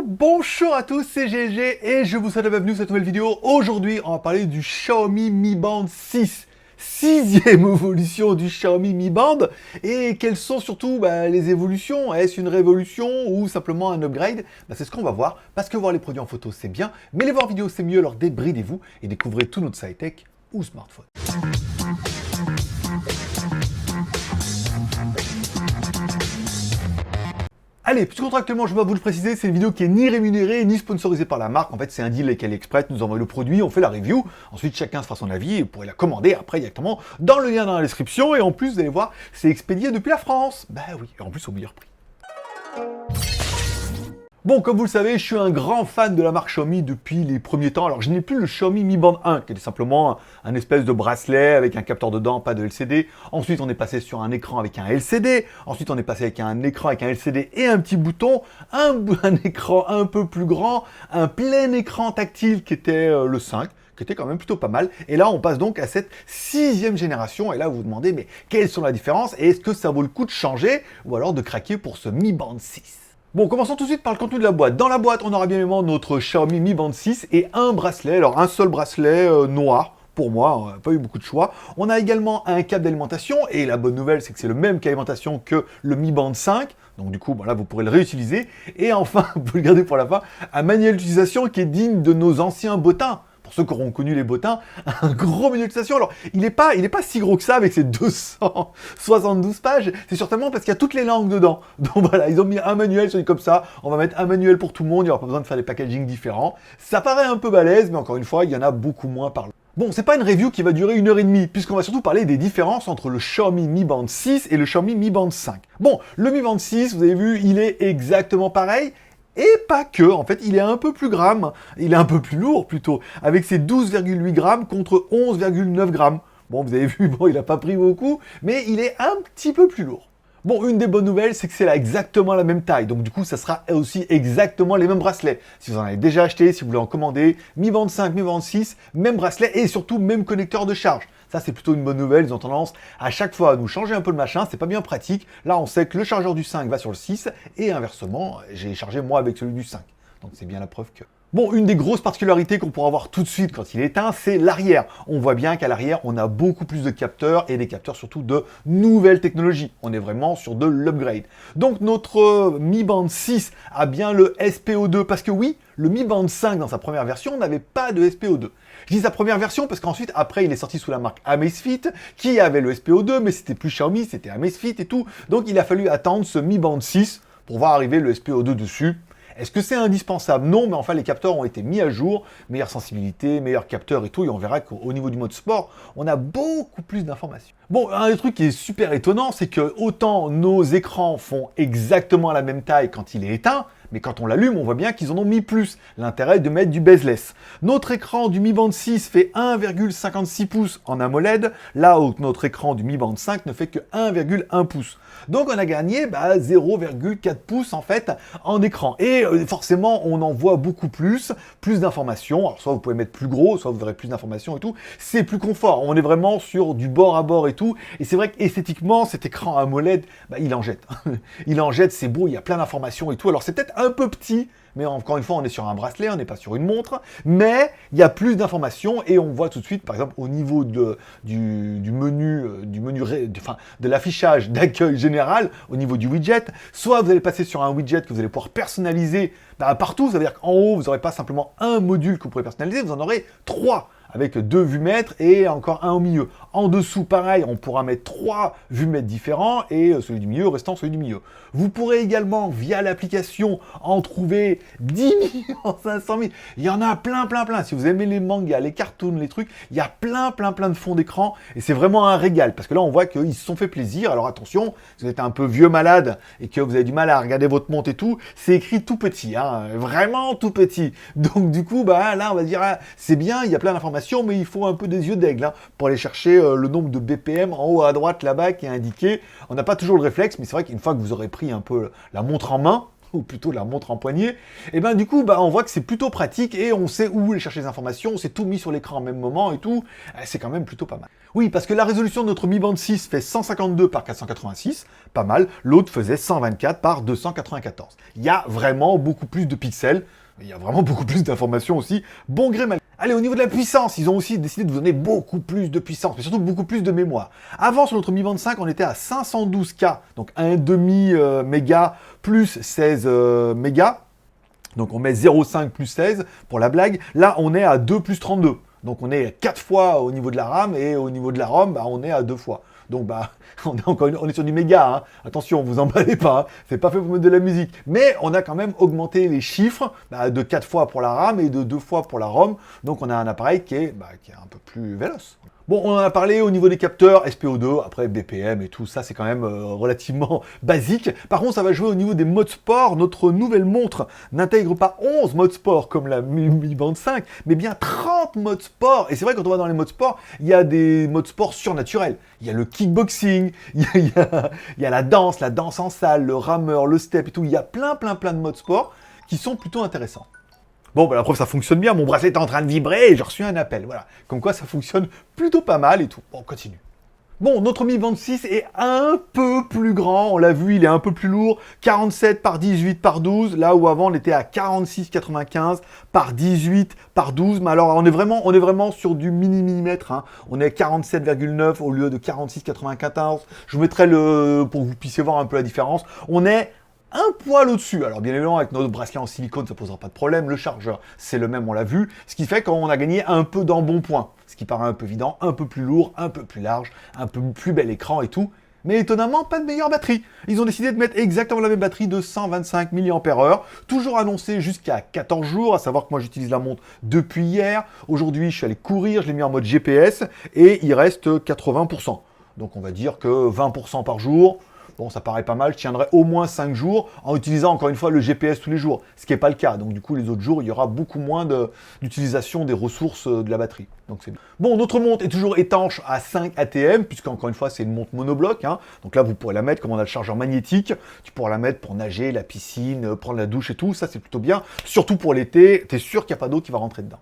Bonjour à tous, c'est GLG et je vous souhaite la bienvenue dans cette nouvelle vidéo. Aujourd'hui, on va parler du Xiaomi Mi Band 6. Sixième évolution du Xiaomi Mi Band. Et quelles sont surtout les évolutions? Est-ce une révolution ou simplement un upgrade? C'est ce qu'on va voir, parce que voir les produits en photo c'est bien, mais les voir en vidéo c'est mieux, alors débridez-vous et découvrez tout notre high-tech ou smartphone. Allez, plus contractuellement, je vais vous le préciser, c'est une vidéo qui est ni rémunérée, ni sponsorisée par la marque. En fait, c'est un deal avec AliExpress, nous envoie le produit, on fait la review. Ensuite, chacun se fera son avis et vous pourrez la commander après directement dans le lien dans la description. Et en plus, vous allez voir, c'est expédié depuis la France. Bah oui, et en plus au meilleur prix. Bon, comme vous le savez, je suis un grand fan de la marque Xiaomi depuis les premiers temps. Alors, je n'ai plus le Xiaomi Mi Band 1, qui était simplement un espèce de bracelet avec un capteur dedans, pas de LCD. Ensuite, on est passé sur un écran avec un LCD. Ensuite, on est passé avec un écran avec un LCD et un petit bouton. Un écran un peu plus grand, un plein écran tactile qui était le 5. Qui était quand même plutôt pas mal. Et là, on passe donc à cette sixième génération. Et là, vous vous demandez, mais quelles sont les différences? Et est-ce que ça vaut le coup de changer ou alors de craquer pour ce Mi Band 6? Bon, commençons tout de suite par le contenu de la boîte. Dans la boîte, on aura bien évidemment notre Xiaomi Mi Band 6 et un bracelet. Alors, un seul bracelet noir. Pour moi, on n'a pas eu beaucoup de choix. On a également un câble d'alimentation. Et la bonne nouvelle, c'est que c'est le même câble d'alimentation que le Mi Band 5. Donc du coup, là, vous pourrez le réutiliser. Et enfin, vous pouvez le garder pour la fin, un manuel d'utilisation qui est digne de nos anciens bottins. Pour ceux qui auront connu les bottins, un gros manuel d'utilisation. Alors, il n'est pas si gros que ça avec ses 272 pages. C'est certainement parce qu'il y a toutes les langues dedans. Donc voilà, ils ont mis un manuel, ils sont dit comme ça, on va mettre un manuel pour tout le monde, il n'y aura pas besoin de faire des packagings différents. Ça paraît un peu balèze, mais encore une fois, il y en a beaucoup moins par là. Bon, c'est pas une review qui va durer 1h30, puisqu'on va surtout parler des différences entre le Xiaomi Mi Band 6 et le Xiaomi Mi Band 5. Bon, le Mi Band 6, vous avez vu, il est exactement pareil. Et pas que, en fait, il est un peu plus gramme, il est un peu plus lourd plutôt, avec ses 12,8 grammes contre 11,9 grammes. Bon, vous avez vu, bon, il n'a pas pris beaucoup, mais il est un petit peu plus lourd. Bon, une des bonnes nouvelles, c'est que c'est là exactement la même taille, donc du coup, ça sera aussi exactement les mêmes bracelets. Si vous en avez déjà acheté, si vous voulez en commander, Mi Band 5, Mi Band 6, même bracelet et surtout même connecteur de charge. Ça, c'est plutôt une bonne nouvelle. Ils ont tendance à chaque fois à nous changer un peu le machin. C'est pas bien pratique. Là, on sait que le chargeur du 5 va sur le 6 et inversement, j'ai chargé moi avec celui du 5. Donc, c'est bien la preuve que... Bon, une des grosses particularités qu'on pourra voir tout de suite quand il est éteint, c'est l'arrière. On voit bien qu'à l'arrière, on a beaucoup plus de capteurs et des capteurs surtout de nouvelles technologies. On est vraiment sur de l'upgrade. Donc notre Mi Band 6 a bien le SPO2 parce que oui, le Mi Band 5 dans sa première version n'avait pas de SPO2. Je dis sa première version parce qu'ensuite, après, il est sorti sous la marque Amazfit qui avait le SPO2, mais c'était plus Xiaomi, c'était Amazfit et tout. Donc il a fallu attendre ce Mi Band 6 pour voir arriver le SPO2 dessus. Est-ce que c'est indispensable? Non, mais enfin les capteurs ont été mis à jour, meilleure sensibilité, meilleur capteur et tout, et on verra qu'au niveau du mode sport, on a beaucoup plus d'informations. Bon, un des trucs qui est super étonnant, c'est que autant nos écrans font exactement la même taille quand il est éteint, mais quand on l'allume, on voit bien qu'ils en ont mis plus. L'intérêt est de mettre du bezeless. Notre écran du Mi Band 6 fait 1,56 pouces en AMOLED, là où notre écran du Mi Band 5 ne fait que 1,1 pouce. Donc on a gagné 0,4 pouces en fait en écran. Et forcément, on en voit beaucoup plus d'informations. Alors soit vous pouvez mettre plus gros, soit vous verrez plus d'informations et tout. C'est plus confort. On est vraiment sur du bord à bord et tout. Et c'est vrai qu'esthétiquement, cet écran AMOLED, il en jette. Il en jette, c'est beau, il y a plein d'informations et tout. Alors c'est peut-être un peu petit, mais encore une fois, on est sur un bracelet, on n'est pas sur une montre, mais il y a plus d'informations et on voit tout de suite, par exemple, au niveau du menu, de l'affichage d'accueil général, au niveau du widget, soit vous allez passer sur un widget que vous allez pouvoir personnaliser partout, ça veut dire qu'en haut, vous n'aurez pas simplement un module que vous pourrez personnaliser, vous en aurez 3. Avec 2 vues-mètres et encore un au milieu. En dessous, pareil, on pourra mettre 3 vues-mètres différents et celui du milieu restant celui du milieu. Vous pourrez également, via l'application, en trouver 10 500 000. Il y en a plein. Si vous aimez les mangas, les cartoons, les trucs, il y a plein de fonds d'écran et c'est vraiment un régal parce que là, on voit qu'ils se sont fait plaisir. Alors attention, si vous êtes un peu vieux malade et que vous avez du mal à regarder votre montre et tout, c'est écrit tout petit, hein, vraiment tout petit. Donc du coup, là, on va dire, c'est bien, il y a plein d'informations, mais il faut un peu des yeux d'aigle pour aller chercher le nombre de BPM en haut à droite là-bas qui est indiqué. On n'a pas toujours le réflexe, mais c'est vrai qu'une fois que vous aurez pris un peu la montre en main, ou plutôt la montre en poignet, et ben du coup, bah, on voit que c'est plutôt pratique et on sait où aller chercher les informations, on s'est tout mis sur l'écran en même moment et tout, c'est quand même plutôt pas mal. Oui, parce que la résolution de notre Mi Band 6 fait 152 par 486, pas mal, l'autre faisait 124 par 294. Il y a vraiment beaucoup plus de pixels, il y a vraiment beaucoup plus d'informations aussi, bon gré mal. Allez, au niveau de la puissance, ils ont aussi décidé de vous donner beaucoup plus de puissance, mais surtout beaucoup plus de mémoire. Avant, sur notre Mi Band 5, on était à 512K, donc 1,5 méga plus 16 mégas. Donc on met 0,5 plus 16 pour la blague. Là, on est à 2 plus 32. Donc on est 4 fois au niveau de la RAM, et au niveau de la ROM, bah, on est à 2 fois. Donc bah, on est sur du méga, hein. Attention, vous emballez pas, hein. C'est pas fait pour mettre de la musique. Mais on a quand même augmenté les chiffres de 4 fois pour la RAM et de 2 fois pour la ROM. Donc on a un appareil qui est un peu plus véloce. Bon, on en a parlé au niveau des capteurs, SPO2, après BPM et tout, ça c'est quand même relativement basique. Par contre, ça va jouer au niveau des modes sport. Notre nouvelle montre n'intègre pas 11 modes sport comme la Mi Band 5, mais bien 30 modes sport. Et c'est vrai, quand on va dans les modes sport, il y a des modes sport surnaturels. Il y a le kickboxing, il y a la danse en salle, le rameur, le step et tout. Il y a plein de modes sport qui sont plutôt intéressants. Bon, bah, la preuve, ça fonctionne bien. Mon bracelet est en train de vibrer et j'ai reçu un appel. Voilà. Comme quoi, ça fonctionne plutôt pas mal et tout. Bon, on continue. Bon, notre Mi Band 6 est un peu plus grand. On l'a vu, il est un peu plus lourd. 47 par 18 par 12. Là où avant, on était à 46,95 par 18 par 12. Mais alors, on est vraiment sur du millimètre. Hein. On est à 47,9 au lieu de 46,94. Je vous mettrai pour que vous puissiez voir un peu la différence. On est un poil au-dessus. Alors bien évidemment, avec notre bracelet en silicone, ça posera pas de problème. Le chargeur, c'est le même, on l'a vu. Ce qui fait qu'on a gagné un peu d'embonpoint. Ce qui paraît un peu évident, un peu plus lourd, un peu plus large, un peu plus bel écran et tout. Mais étonnamment, pas de meilleure batterie. Ils ont décidé de mettre exactement la même batterie de 125 mAh, toujours annoncée jusqu'à 14 jours, à savoir que moi j'utilise la montre depuis hier. Aujourd'hui, je suis allé courir, je l'ai mis en mode GPS, et il reste 80%. Donc on va dire que 20% par jour. Bon, ça paraît pas mal, je tiendrai au moins 5 jours en utilisant encore une fois le GPS tous les jours, ce qui n'est pas le cas. Donc du coup, les autres jours, il y aura beaucoup moins d'utilisation des ressources de la batterie. Donc c'est bien. Bon, notre montre est toujours étanche à 5 ATM, puisque encore une fois, c'est une montre monobloc. Hein. Donc là, vous pourrez la mettre, comme on a le chargeur magnétique, tu pourras la mettre pour nager, la piscine, prendre la douche et tout. Ça, c'est plutôt bien. Surtout pour l'été, tu es sûr qu'il n'y a pas d'eau qui va rentrer dedans.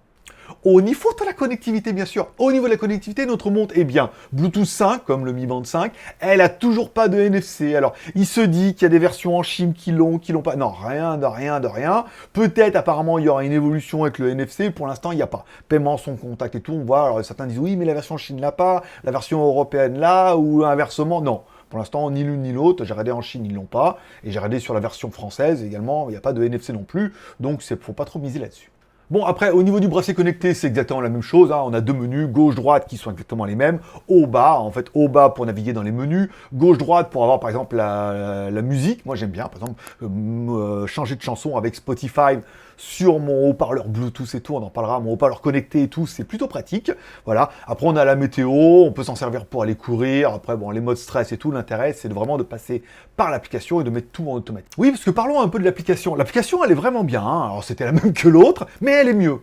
Au niveau de la connectivité, bien sûr. Au niveau de la connectivité, notre montre est bien Bluetooth 5, comme le Mi Band 5. Elle a toujours pas de NFC. Alors, il se dit qu'il y a des versions en Chine qui l'ont pas. Non, rien de rien. Peut-être, apparemment, il y aura une évolution avec le NFC. Pour l'instant, il n'y a pas. Paiement sans contact et tout, on voit. Alors, certains disent, oui, mais la version Chine l'a pas. La version européenne là, ou inversement, non. Pour l'instant, ni l'une ni l'autre. J'ai regardé en Chine, ils l'ont pas. Et j'ai regardé sur la version française également, il n'y a pas de NFC non plus. Donc, faut pas trop miser là-dessus. Bon, après, au niveau du bracelet connecté, c'est exactement la même chose. Hein. On a deux menus, gauche-droite, qui sont exactement les mêmes. Haut-bas, en fait, haut-bas pour naviguer dans les menus. Gauche-droite pour avoir, par exemple, la musique. Moi, j'aime bien, par exemple, changer de chanson avec Spotify sur mon haut-parleur Bluetooth et tout. On en parlera, mon haut-parleur connecté et tout, c'est plutôt pratique. Voilà. Après, on a la météo, on peut s'en servir pour aller courir. Après, bon, les modes stress et tout, l'intérêt, c'est vraiment de passer par l'application et de mettre tout en automatique. Oui, parce que parlons un peu de l'application. L'application, elle est vraiment bien. Hein. Alors, c'était la même que l'autre, mais elle est mieux.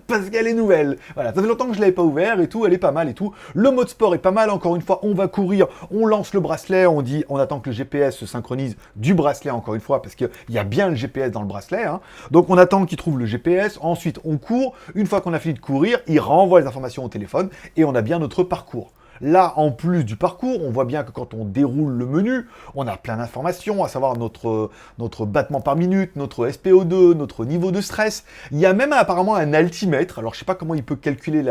Parce qu'elle est nouvelle. Voilà, ça fait longtemps que je l'avais pas ouvert et tout, elle est pas mal et tout. Le mode sport est pas mal, encore une fois, on va courir, on lance le bracelet, on attend que le GPS se synchronise du bracelet, encore une fois, parce qu'il y a bien le GPS dans le bracelet. Hein. Donc on attend qu'il trouve le GPS, ensuite on court, une fois qu'on a fini de courir, il renvoie les informations au téléphone et on a bien notre parcours. Là, en plus du parcours, on voit bien que quand on déroule le menu, on a plein d'informations, à savoir notre battement par minute, notre SPO2, notre niveau de stress. Il y a même apparemment un altimètre. Alors, je sais pas comment il peut calculer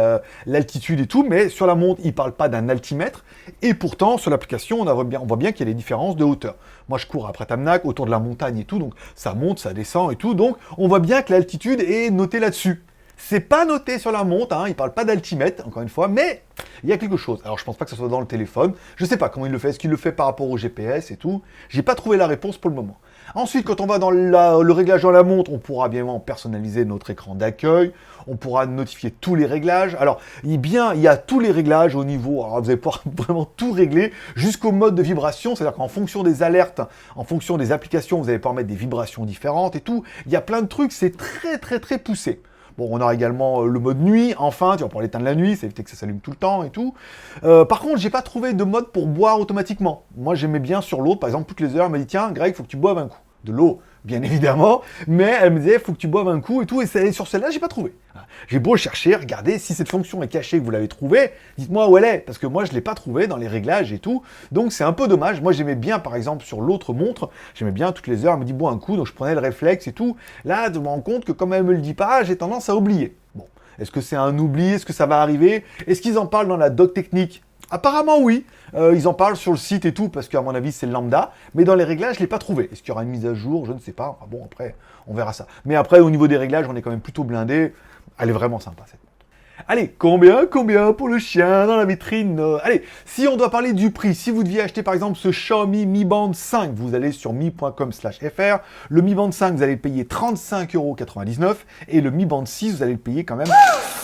l'altitude et tout, mais sur la montre, il parle pas d'un altimètre. Et pourtant, sur l'application, on voit bien qu'il y a des différences de hauteur. Moi, je cours après Tamnac, autour de la montagne et tout, donc ça monte, ça descend et tout. Donc, on voit bien que l'altitude est notée là-dessus. C'est pas noté sur la montre, hein, il parle pas d'altimètre, encore une fois, mais il y a quelque chose. Alors je pense pas que ce soit dans le téléphone, je sais pas comment il le fait, est-ce qu'il le fait par rapport au GPS et tout. J'ai pas trouvé la réponse pour le moment. Ensuite, quand on va dans le réglage dans la montre, on pourra bien évidemment personnaliser notre écran d'accueil, on pourra notifier tous les réglages. Alors, il y a tous les réglages au niveau, alors vous allez pouvoir vraiment tout régler, jusqu'au mode de vibration, c'est-à-dire qu'en fonction des alertes, en fonction des applications, vous allez pouvoir mettre des vibrations différentes et tout. Il y a plein de trucs, c'est très poussé. Bon, on aura également le mode nuit, enfin, tu vas pouvoir l'éteindre la nuit, ça évite que ça s'allume tout le temps et tout. Par contre, j'ai pas trouvé de mode pour boire automatiquement. Moi, j'aimais bien sur l'autre, par exemple, toutes les heures, elle m'a dit, tiens, Greg, faut que tu boives un coup. de l'eau, bien évidemment, mais elle me disait, faut que tu boives un coup et tout, et sur celle-là, j'ai pas trouvé. J'ai beau chercher, regarder, si cette fonction est cachée, que vous l'avez trouvée, dites-moi où elle est, parce que moi, je l'ai pas trouvée dans les réglages et tout, donc c'est un peu dommage. Moi, j'aimais bien, par exemple, sur l'autre montre, j'aimais bien toutes les heures, elle me dit, bois un coup, donc je prenais le réflexe et tout. Là, je me rends compte que comme elle me le dit pas, j'ai tendance à oublier. Bon, est-ce que c'est un oubli? Est-ce que ça va arriver? Est-ce qu'ils en parlent dans la doc technique? Apparemment oui, ils en parlent sur le site et tout, parce qu'à mon avis c'est le lambda, mais dans les réglages je ne l'ai pas trouvé. Est-ce qu'il y aura une mise à jour? Je ne sais pas, enfin bon après on verra ça. Mais après au niveau des réglages on est quand même plutôt blindé, elle est vraiment sympa cette montre. Allez, combien pour le chien dans la vitrine? Allez, si on doit parler du prix, si vous deviez acheter par exemple ce Xiaomi Mi Band 5, vous allez sur mi.com/fr, le Mi Band 5 vous allez le payer 35,99€ et le Mi Band 6 vous allez le payer quand même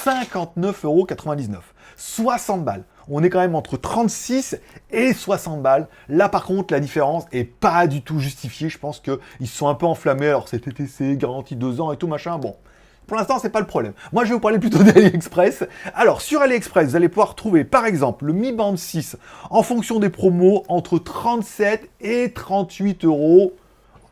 59,99€. 60 balles. On est quand même entre 36 et 60 balles. Là, par contre, la différence est pas du tout justifiée. Je pense qu'ils se sont un peu enflammés. Alors, c'est TTC, garantie 2 ans et tout, machin. Bon, pour l'instant, c'est pas le problème. Moi, je vais vous parler plutôt d'AliExpress. Alors, sur AliExpress, vous allez pouvoir trouver, par exemple, le Mi Band 6 en fonction des promos entre 37 et 38 euros.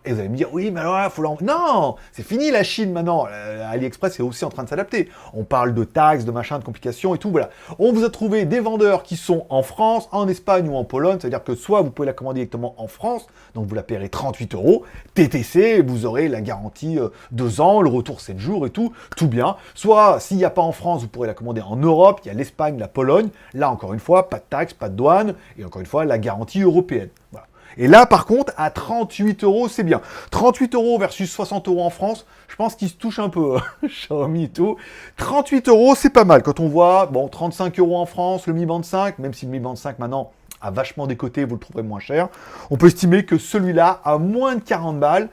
Et vous allez me dire, oui, mais alors là, il faut Non, c'est fini la Chine maintenant. AliExpress est aussi en train de s'adapter. On parle de taxes, de machin, de complications et tout, voilà. On vous a trouvé des vendeurs qui sont en France, en Espagne ou en Pologne. C'est-à-dire que soit vous pouvez la commander directement en France, donc vous la paierez 38 euros. TTC, vous aurez la garantie 2 ans, le retour 7 jours et tout bien. Soit, s'il n'y a pas en France, vous pourrez la commander en Europe. Il y a l'Espagne, la Pologne. Là, encore une fois, pas de taxes, pas de douane. Et encore une fois, la garantie européenne. Voilà. Et là, par contre, à 38 euros, c'est bien. 38 euros versus 60 euros en France, je pense qu'ils se touchent un peu, Xiaomi et tout. 38 euros, c'est pas mal. Quand on voit, bon, 35 euros en France, le Mi Band 5, même si le Mi Band 5 maintenant a vachement décoté, vous le trouverez moins cher, on peut estimer que celui-là, à moins de 40 balles,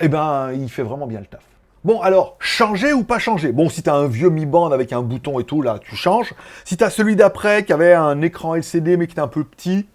eh ben, il fait vraiment bien le taf. Bon, alors, changer ou pas changer? Bon, si t'as un vieux Mi Band avec un bouton et tout, là, tu changes. Si t'as celui d'après qui avait un écran LCD mais qui était un peu petit,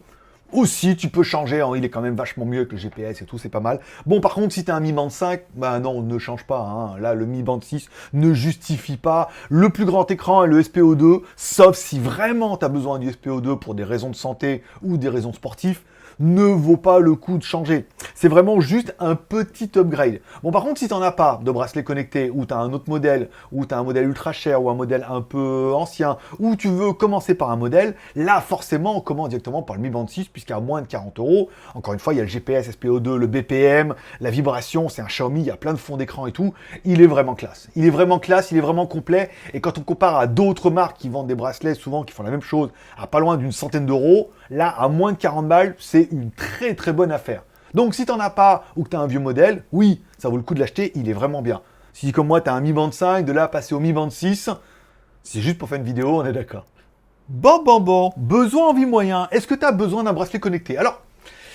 aussi, tu peux changer, hein, il est quand même vachement mieux que le GPS et tout, c'est pas mal. Bon, par contre, si t'as un Mi Band 5, bah non, ne change pas, hein. Là, le Mi Band 6 ne justifie pas le plus grand écran et le SPO2, sauf si vraiment t'as besoin du SPO2 pour des raisons de santé ou des raisons sportives, ne vaut pas le coup de changer. C'est vraiment juste un petit upgrade. Bon, par contre, si t'en as pas de bracelet connecté, ou t'as un autre modèle, ou t'as un modèle ultra cher, ou un modèle un peu ancien, ou tu veux commencer par un modèle, là, forcément, on commence directement par le Mi Band 6, puisqu'à moins de 40 euros, encore une fois, il y a le GPS, SPO2, le BPM, la vibration, c'est un Xiaomi, il y a plein de fonds d'écran et tout. Il est vraiment classe. Il est vraiment classe, il est vraiment complet. Et quand on compare à d'autres marques qui vendent des bracelets, souvent, qui font la même chose, à pas loin d'une centaine d'euros, là, à moins de 40 balles, c'est une très très bonne affaire. Donc si t'en as pas ou que t'as un vieux modèle, oui, ça vaut le coup de l'acheter, il est vraiment bien. Si comme moi t'as un Mi Band 5, de là passer au Mi Band 6, c'est juste pour faire une vidéo, on est d'accord. Bon, besoin, envie, moyen, est-ce que t'as besoin d'un bracelet connecté? Alors,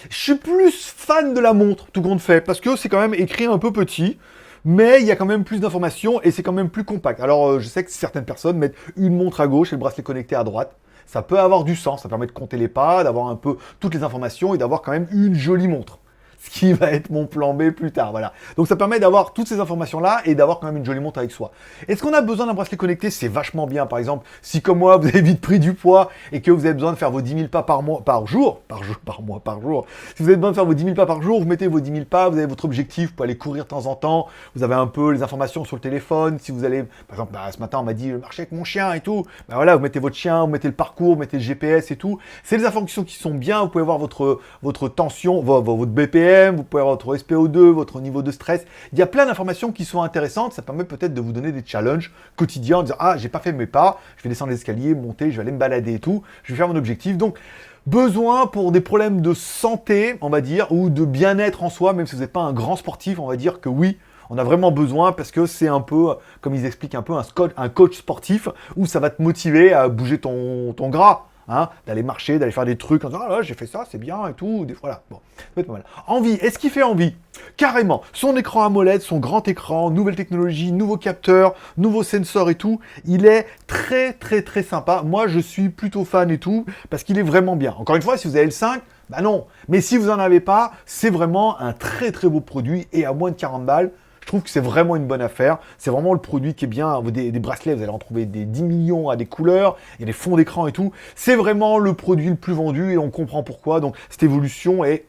je suis plus fan de la montre, tout compte fait, parce que c'est quand même écrit un peu petit, mais il y a quand même plus d'informations et c'est quand même plus compact. Alors je sais que certaines personnes mettent une montre à gauche et le bracelet connecté à droite. Ça peut avoir du sens, ça permet de compter les pas, d'avoir un peu toutes les informations et d'avoir quand même une jolie montre. Ce qui va être mon plan B plus tard, voilà. Donc ça permet d'avoir toutes ces informations-là et d'avoir quand même une jolie montre avec soi. Est-ce qu'on a besoin d'un bracelet connecté? C'est vachement bien. Par exemple, si comme moi, vous avez vite pris du poids et que vous avez besoin de faire vos 10 000 pas par jour, si vous avez besoin de faire vos 10 000 pas par jour, vous mettez vos 10 000 pas, vous avez votre objectif, vous pouvez aller courir de temps en temps, vous avez un peu les informations sur le téléphone, si vous allez, par exemple, ce matin, on m'a dit, marcher avec mon chien et tout, voilà, vous mettez votre chien, vous mettez le parcours, vous mettez le GPS et tout. C'est des informations qui sont bien, vous pouvez voir votre tension, votre BPM, vous pouvez avoir votre SPO2, votre niveau de stress. Il y a plein d'informations qui sont intéressantes. Ça permet peut-être de vous donner des challenges quotidiens en disant « Ah, j'ai pas fait mes pas, je vais descendre l'escalier, monter, je vais aller me balader et tout. Je vais faire mon objectif. » Donc, besoin pour des problèmes de santé, on va dire, ou de bien-être en soi, même si vous n'êtes pas un grand sportif, on va dire que oui, on a vraiment besoin parce que c'est un peu, comme ils expliquent un peu, un coach sportif où ça va te motiver à bouger ton gras. Hein, d'aller marcher, d'aller faire des trucs en disant « Ah là, j'ai fait ça, c'est bien et tout. » Voilà, bon, ça peut être pas mal. Envie, est-ce qu'il fait envie? Carrément. Son écran AMOLED, son grand écran, nouvelle technologie, nouveau capteur, nouveau sensor et tout. Il est très, très, très sympa. Moi, je suis plutôt fan et tout parce qu'il est vraiment bien. Encore une fois, si vous avez le 5, bah non. Mais si vous n'en avez pas, c'est vraiment un très, très beau produit et à moins de 40 balles. Je trouve que c'est vraiment une bonne affaire. C'est vraiment le produit qui est bien. Des bracelets, vous allez en trouver des 10 millions à des couleurs. Il y a des fonds d'écran et tout. C'est vraiment le produit le plus vendu et on comprend pourquoi. Donc, cette évolution est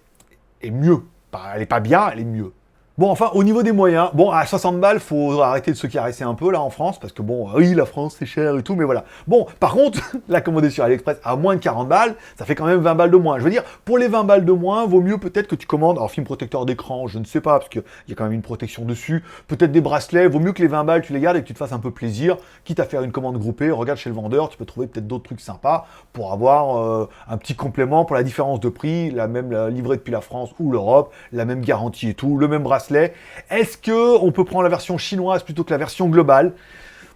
mieux. Elle n'est pas bien, elle est mieux. Bon, enfin, au niveau des moyens, bon, à 60 balles, faut arrêter de se caresser un peu, là, en France, parce que bon, oui, la France, c'est cher et tout, mais voilà. Bon, par contre, la commander sur AliExpress à moins de 40 balles, ça fait quand même 20 balles de moins. Je veux dire, pour les 20 balles de moins, vaut mieux peut-être que tu commandes, alors, film protecteur d'écran, je ne sais pas, parce qu'il y a quand même une protection dessus, peut-être des bracelets, vaut mieux que les 20 balles, tu les gardes et que tu te fasses un peu plaisir, quitte à faire une commande groupée, regarde chez le vendeur, tu peux trouver peut-être d'autres trucs sympas pour avoir un petit complément pour la différence de prix, la même livrée depuis la France ou l'Europe, la même garantie et tout, le même bracelet. Est-ce qu'on peut prendre la version chinoise plutôt que la version globale?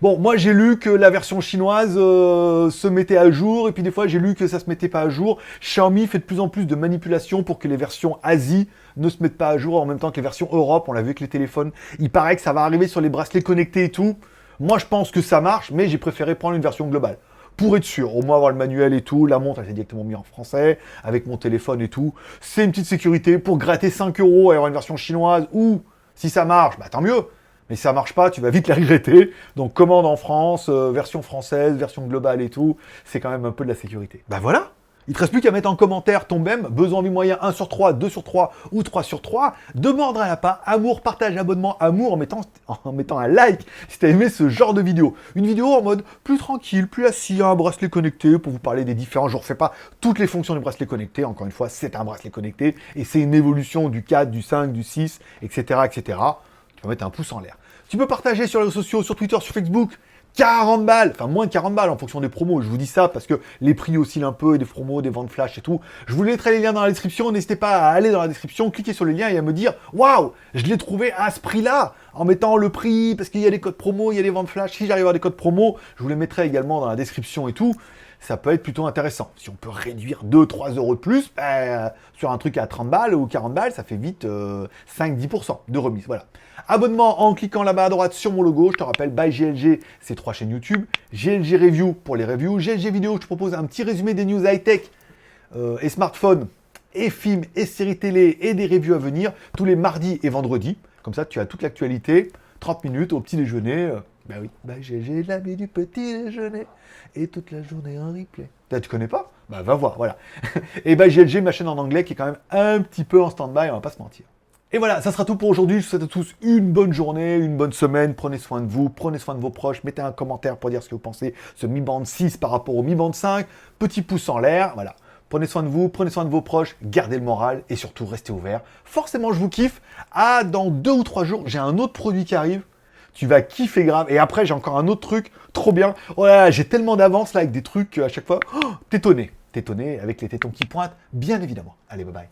Bon, moi j'ai lu que la version chinoise se mettait à jour, et puis des fois j'ai lu que ça se mettait pas à jour. Xiaomi fait de plus en plus de manipulations pour que les versions Asie ne se mettent pas à jour en même temps que les versions Europe. On l'a vu avec les téléphones. Il paraît que ça va arriver sur les bracelets connectés et tout. Moi je pense que ça marche, mais j'ai préféré prendre une version globale. Pour être sûr, au moins avoir le manuel et tout, la montre elle s'est directement mise en français, avec mon téléphone et tout. C'est une petite sécurité pour gratter 5 euros et avoir une version chinoise, ou si ça marche, bah tant mieux. Mais si ça marche pas, tu vas vite la regretter. Donc commande en France, version française, version globale et tout, c'est quand même un peu de la sécurité. Bah voilà. Il te reste plus qu'à mettre en commentaire ton BEM, besoin, envie, moyen, 1 sur 3, 2 sur 3 ou 3 sur 3, de mordre à la pas, amour, partage, abonnement, amour, en mettant un like si t'as aimé ce genre de vidéo. Une vidéo en mode plus tranquille, plus assis, un bracelet connecté pour vous parler des différents. Je ne refais pas toutes les fonctions du bracelet connecté, encore une fois, c'est un bracelet connecté et c'est une évolution du 4, du 5, du 6, etc. etc. Tu peux mettre un pouce en l'air. Tu peux partager sur les réseaux sociaux, sur Twitter, sur Facebook. 40 balles, enfin moins de 40 balles en fonction des promos. Je vous dis ça parce que les prix oscillent un peu, et des promos, des ventes flash et tout. Je vous mettrai les liens dans la description. N'hésitez pas à aller dans la description, cliquer sur les liens et à me dire waouh, je l'ai trouvé à ce prix-là, en mettant le prix, parce qu'il y a des codes promo, il y a des ventes flash. Si j'arrive à avoir des codes promo, je vous les mettrai également dans la description et tout. Ça peut être plutôt intéressant. Si on peut réduire 2-3 euros de plus, sur un truc à 30 balles ou 40 balles, ça fait vite 5-10% de remise. Voilà. Abonnement en cliquant là-bas à droite sur mon logo. Je te rappelle, by GLG, c'est 3 chaînes YouTube. GLG Review pour les reviews. GLG Vidéo, je te propose un petit résumé des news high-tech et smartphones, et films, et séries télé, et des reviews à venir, tous les mardis et vendredis. Comme ça, tu as toute l'actualité, 30 minutes au petit déjeuner. Ben oui, bah GLG, l'ami du petit déjeuner, et toute la journée en replay. Tu connais pas? Bah va voir, voilà. Et bah GLG, ma chaîne en anglais, qui est quand même un petit peu en stand-by, on va pas se mentir. Et voilà, ça sera tout pour aujourd'hui. Je vous souhaite à tous une bonne journée, une bonne semaine. Prenez soin de vous, prenez soin de vos proches. Mettez un commentaire pour dire ce que vous pensez ce Mi Band 6 par rapport au Mi Band 5. Petit pouce en l'air, voilà. Prenez soin de vous, prenez soin de vos proches, gardez le moral et surtout restez ouverts. Forcément, je vous kiffe. Ah, dans 2 ou 3 jours, j'ai un autre produit qui arrive. Tu vas kiffer grave. Et après, j'ai encore un autre truc trop bien. Oh là là, j'ai tellement d'avance là avec des trucs à chaque fois. Oh, t'étonné avec les tétons qui pointent, bien évidemment. Allez, bye bye.